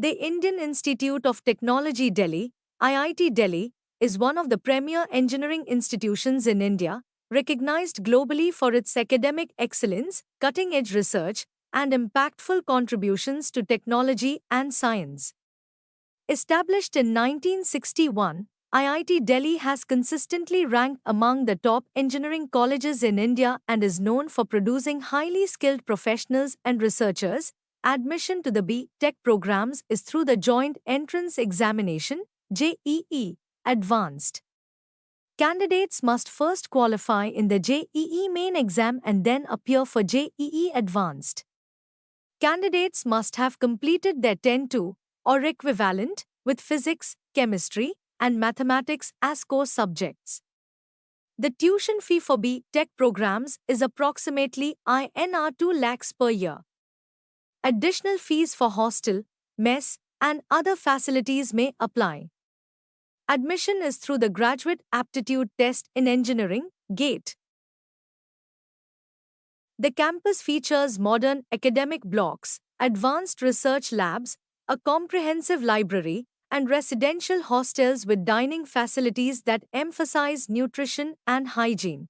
The Indian Institute of Technology Delhi, IIT Delhi, is one of the premier engineering institutions in India, recognized globally for its academic excellence, cutting edge research, and impactful contributions to technology and science. Established in 1961, IIT Delhi has consistently ranked among the top engineering colleges in India and is known for producing highly skilled professionals and researchers. Admission to the B.Tech programs is through the Joint Entrance Examination (JEE) Advanced. Candidates must first qualify in the JEE Main exam and then appear for JEE Advanced. Candidates must have completed their 10-2 or equivalent with physics, chemistry, and mathematics as core subjects. The tuition fee for B.Tech programs is approximately INR 2 lakhs per year. Additional fees for hostel, mess, and other facilities may apply. Admission is through the Graduate Aptitude Test in Engineering, GATE. The campus features modern academic blocks, advanced research labs, a comprehensive library, and residential hostels with dining facilities that emphasize nutrition and hygiene.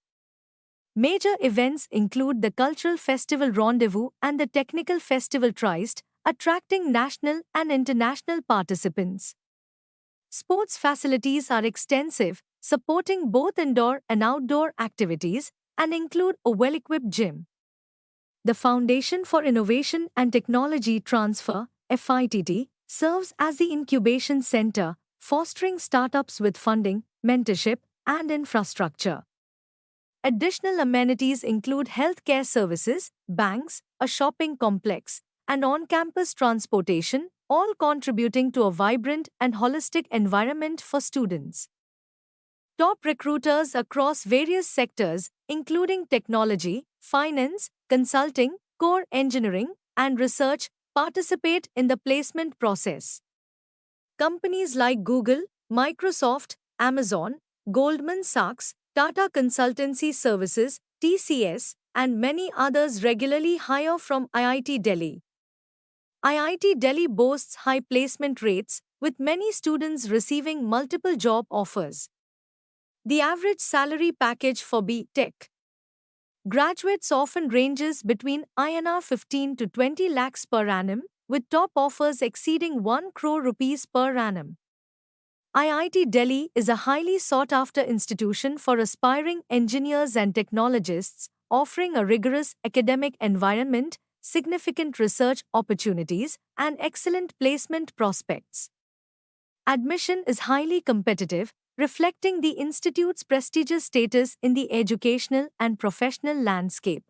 Major events include the Cultural Festival Rendezvous and the Technical Festival Trist, attracting national and international participants. Sports facilities are extensive, supporting both indoor and outdoor activities, and include a well-equipped gym. The Foundation for Innovation and Technology Transfer, FITT, serves as the incubation center, fostering startups with funding, mentorship, and infrastructure. Additional amenities include healthcare services, banks, a shopping complex, and on-campus transportation, all contributing to a vibrant and holistic environment for students. Top recruiters across various sectors, including technology, finance, consulting, core engineering, and research, participate in the placement process. Companies like Google, Microsoft, Amazon, Goldman Sachs, Tata Consultancy Services, TCS, and many others regularly hire from IIT Delhi. IIT Delhi boasts high placement rates, with many students receiving multiple job offers. The average salary package for B.Tech graduates often ranges between INR 15 to 20 lakhs per annum, with top offers exceeding 1 crore rupees per annum. IIT Delhi is a highly sought-after institution for aspiring engineers and technologists, offering a rigorous academic environment, significant research opportunities, and excellent placement prospects. Admission is highly competitive, reflecting the institute's prestigious status in the educational and professional landscape.